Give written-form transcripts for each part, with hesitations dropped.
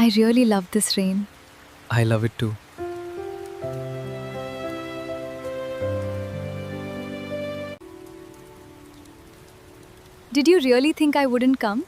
I really love this rain. I love it too. Did you really think I wouldn't come?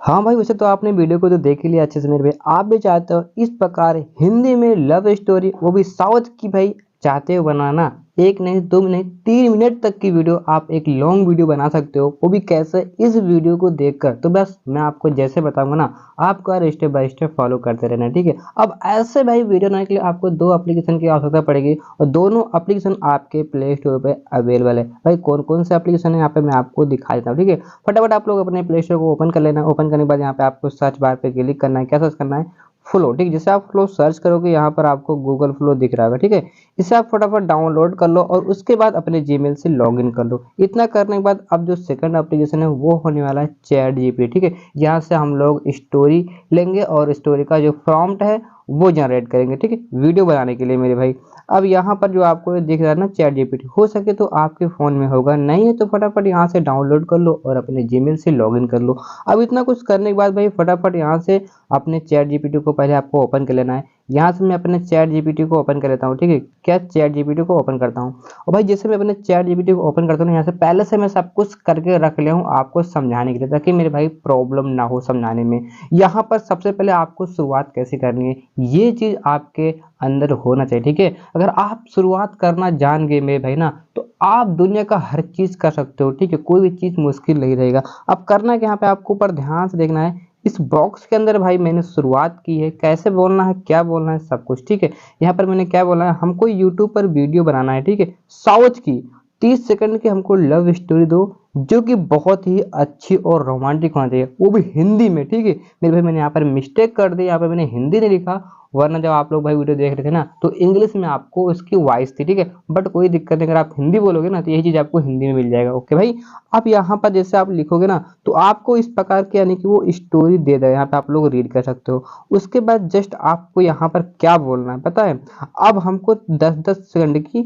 हाँ भाई, वैसे तो आपने video को तो देख ही लिया अच्छे से मेरे भाई। आप भी चाहते हो इस प्रकार हिंदी में लव स्टोरी, वो भी साउथ की भाई, चाहते हो बनाना? एक नहीं, दो नहीं, 3 मिनट तक की वीडियो आप एक लॉन्ग वीडियो बना सकते हो, वो भी कैसे? इस वीडियो को देखकर। तो बस मैं आपको जैसे बताऊंगा ना, आपको यार स्टेप बाय स्टेप फॉलो करते रहना है, ठीक है। अब ऐसे भाई वीडियो बनाने के लिए आपको 2 एप्लीकेशन की आवश्यकता पड़ेगी, और दोनों एप्लीकेशन आपके प्ले स्टोर पे अवेलेबल है। भाई कौन कौन से एप्लीकेशन है यहाँ पे मैं आपको दिखा देता हूँ, ठीक है। फटाफट आप लोग अपने प्ले स्टोर को ओपन कर लेना है। ओपन करने के बाद यहाँ पे आपको सर्च बार पे क्लिक करना है। क्या सर्च करना है? फ्लो, ठीक। जैसे आप फ्लो सर्च करोगे, यहाँ पर आपको गूगल फ्लो दिख रहा होगा, ठीक है। इसे आप फटाफट डाउनलोड कर लो और उसके बाद अपने जीमेल से लॉगिन कर लो। इतना करने के बाद अब जो सेकंड एप्लीकेशन है वो होने वाला है चैट जीपीटी, ठीक है। यहाँ से हम लोग स्टोरी लेंगे और स्टोरी का जो प्रॉम्प्ट है वो जनरेट करेंगे, ठीक है, वीडियो बनाने के लिए मेरे भाई। अब यहाँ पर जो आपको दिख रहा है ना चैट जीपीटी, हो सके तो आपके फ़ोन में होगा, नहीं है तो फटाफट यहाँ से डाउनलोड कर लो और अपने जीमेल से लॉगिन कर लो। अब इतना कुछ करने के बाद भाई फटाफट यहाँ से अपने चैट जीपीटी को पहले आपको ओपन कर लेना है। यहाँ से मैं अपने चैट जीपीटी को ओपन कर लेता हूँ, ठीक है। क्या चैट जीपीटी को ओपन करता हूँ, और भाई जैसे मैं अपने चैट जीपीटी को ओपन करता हूँ, यहाँ से पहले से मैं सब कुछ करके रख लिया हूँ आपको समझाने के लिए, ताकि मेरे भाई प्रॉब्लम ना हो समझाने में। यहाँ पर सबसे पहले आपको शुरुआत कैसे करनी है, ये चीज़ आपके अंदर होना चाहिए, ठीक है। अगर आप शुरुआत करना जान गए मेरे भाई ना, तो आप दुनिया का हर चीज़ कर सकते हो, ठीक है। कोई भी चीज़ मुश्किल नहीं रहेगा। अब करना है कि यहाँ पे आपको ऊपर ध्यान से देखना है। इस बॉक्स के अंदर भाई मैंने शुरुआत की है, कैसे बोलना है, क्या बोलना है, सब कुछ, ठीक है। यहाँ पर मैंने क्या बोला है, हमको यूट्यूब पर वीडियो बनाना है, ठीक है, साउथ की 30 सेकंड की हमको लव स्टोरी दो, जो कि बहुत ही अच्छी और रोमांटिक होना चाहिए, वो भी हिंदी में, ठीक है। मेरे भाई मैंने यहाँ पर मिस्टेक कर दी, यहाँ पर मैंने हिंदी नहीं लिखा, वरना जब आप लोग भाई वीडियो देख रहे थे ना तो इंग्लिश में आपको उसकी वॉइस थी, ठीक है। बट कोई दिक्कत नहीं, अगर आप हिंदी बोलोगे ना तो यही चीज़ आपको हिंदी में मिल जाएगा, ओके भाई। अब यहाँ पर जैसे आप लिखोगे ना, तो आपको इस प्रकार की यानी कि वो स्टोरी दे देगा, यहाँ पे आप लोग रीड कर सकते हो। उसके बाद जस्ट आपको यहाँ पर क्या बोलना है पता है? अब हमको 10-10 सेकंड की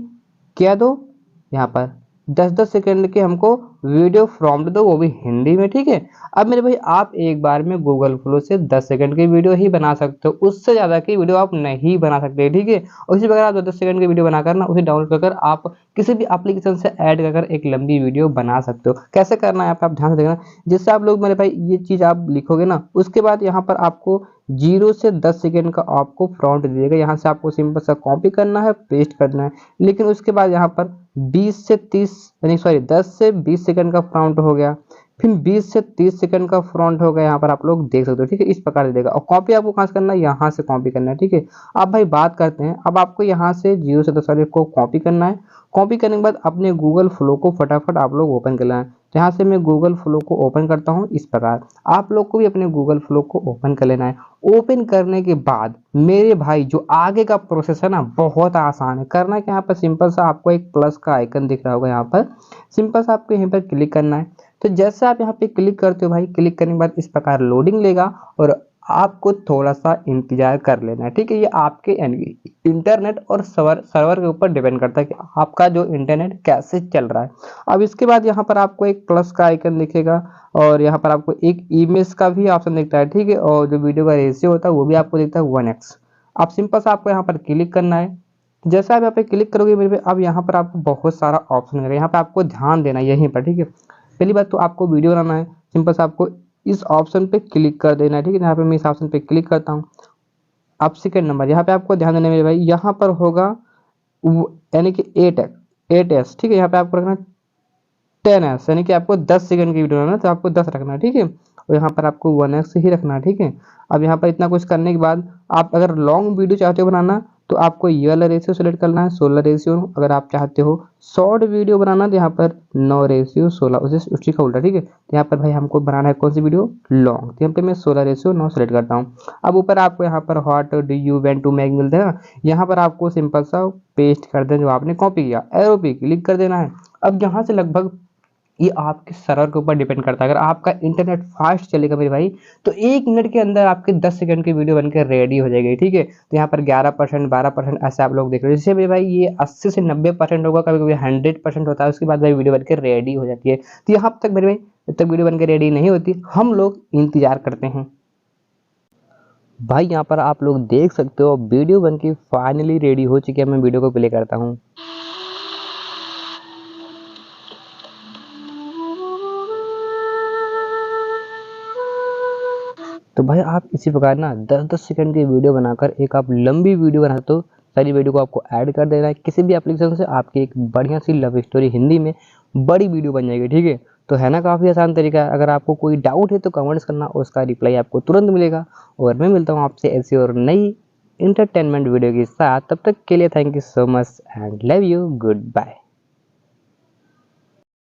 क्या दो, यहाँ पर 10-10 सेकंड के हमको वीडियो प्रॉम्प्ट दो, वो भी हिंदी में, ठीक है। अब मेरे भाई आप एक बार में गूगल फ्लो से 10 सेकंड की वीडियो ही बना सकते हो, उससे ज़्यादा की वीडियो आप नहीं बना सकते, ठीक है। और इसी प्रकार आप 10 सेकंड की वीडियो बनाकर ना उसे डाउनलोड कर आप किसी भी एप्लीकेशन से ऐड कर एक लंबी वीडियो बना सकते हो। कैसे करना है यहाँ पे आप ध्यान से देखना। जिससे आप लोग मेरे भाई ये चीज़ आप लिखोगे ना, उसके बाद यहाँ पर आपको 0 से 10 सेकंड का आपको प्रॉम्प्ट दिएगा। यहाँ से आपको सिंपल सा कॉपी करना है, पेस्ट करना है। लेकिन उसके बाद यहाँ पर 20 से 30 यानी सॉरी 10 से 20 सेकंड का प्रॉम्प्ट हो गया, फिर 20 से 30 सेकंड का फ्रंट हो गया, यहाँ पर आप लोग देख सकते हो, ठीक है। इस प्रकार से देगा, और कॉपी आपको कहाँ से करना है, यहाँ से कॉपी करना है, ठीक है। अब भाई बात करते हैं, अब आपको यहाँ से 0 से 10 वाले को कॉपी करना है। कॉपी करने के बाद अपने गूगल फ्लो को फटाफट आप लोग ओपन करना है। तो यहाँ से मैं गूगल फ्लो को ओपन करता हूँ इस प्रकार। आप लोग को भी अपने गूगल फ्लो को ओपन कर लेना है। ओपन करने के बाद मेरे भाई जो आगे का प्रोसेस है ना, बहुत आसान है। करना है कि यहाँ पर सिंपल सा आपको एक प्लस का आइकन दिख रहा होगा, यहाँ पर सिंपल सा आपको यहाँ पर क्लिक करना है। तो जैसे आप यहाँ पे क्लिक करते हो भाई, क्लिक करने के बाद इस प्रकार लोडिंग लेगा और आपको थोड़ा सा इंतजार कर लेना है, ठीक है। ये आपके इंटरनेट और सर्वर के ऊपर डिपेंड करता है कि आपका जो इंटरनेट कैसे चल रहा है। अब इसके बाद यहाँ पर आपको एक प्लस का आइकन दिखेगा और यहाँ पर आपको एक इमेज का भी ऑप्शन दिखता है, ठीक है। और जो वीडियो का रेशियो होता है वो भी आपको दिखता है 1x। अब सिंपल सा आपको यहाँ पर क्लिक करना है। जैसा आप यहाँ पे क्लिक करोगे मेरे पे, अब यहाँ पर आपको बहुत सारा ऑप्शन मिलेगा, यहाँ पे आपको ध्यान देना है यहीं पर, ठीक है। पहली बात तो आपको वीडियो बनाना है, सिंपल से आपको इस ऑप्शन पे क्लिक कर देना है, ठीक है। यहाँ पे मैं इस ऑप्शन पे क्लिक करता हूँ। अब सेकंड नंबर यहाँ पे आपको ध्यान देना है मेरे भाई, यहाँ पर होगा यानी कि 8s, ठीक है। यहाँ पे आपको रखना 10s, यानी कि आपको 10 सेकंड की वीडियो बनाना है तो आपको 10 रखना है, ठीक है। और यहाँ पर आपको 1x ही रखना है, ठीक है। अब यहाँ पर इतना कुछ करने के बाद आप अगर लॉन्ग वीडियो चाहते हो बनाना, तो आपको ये वाला रेशियो सेलेक्ट करना है, 16 रेशियो। अगर आप चाहते हो शॉर्ट वीडियो बनाना, तो यहाँ पर 9 रेशियो 16, उसी का उल्टा, ठीक है। तो यहाँ पर भाई हमको बनाना है कौन सी वीडियो, लॉन्ग, तो यहाँ पे मैं 16 रेशियो 9 सेलेक्ट करता हूँ। अब ऊपर आपको यहाँ पर what do you want to make मिलता है ना, यहाँ पर आपको सिंपल सा पेस्ट कर देना जो आपने कॉपी किया, एरो पे क्लिक कर देना है। अब यहाँ से लगभग ये आपके सर्वर के ऊपर डिपेंड करता है। अगर आपका इंटरनेट फास्ट चलेगा मेरे भाई, तो 1 मिनट के अंदर आपके 10 सेकंड की वीडियो बनकर रेडी हो जाएगी, ठीक है। तो यहाँ पर 11%, 12% ऐसे आप लोग देख रहे हो। जैसे मेरे भाई ये 80 से 90% होगा, कभी कभी 100% होता है, उसके बाद भाई वीडियो बनकर रेडी हो जाती है। तो यहाँ तक मेरे भाई जब तक वीडियो बनकर रेडी नहीं होती, हम लोग इंतजार करते हैं। भाई यहाँ पर आप लोग देख सकते हो वीडियो बनके फाइनली रेडी हो चुकी है। मैं वीडियो को प्ले करता हूँ। तो भाई आप इसी प्रकार ना 10-10 सेकंड की वीडियो बनाकर एक आप लंबी वीडियो बनाते हो, सारी वीडियो को आपको ऐड कर देना है किसी भी एप्लीकेशन से, आपकी एक बढ़िया सी लव स्टोरी हिंदी में बड़ी वीडियो बन जाएगी, ठीक है। तो है ना काफ़ी आसान तरीका है। अगर आपको कोई डाउट है तो कमेंट्स करना, उसका रिप्लाई आपको तुरंत मिलेगा। और मैं मिलता हूँ आपसे ऐसी और नई इंटरटेनमेंट वीडियो के साथ। तब तक के लिए thank you so much and love you, good bye.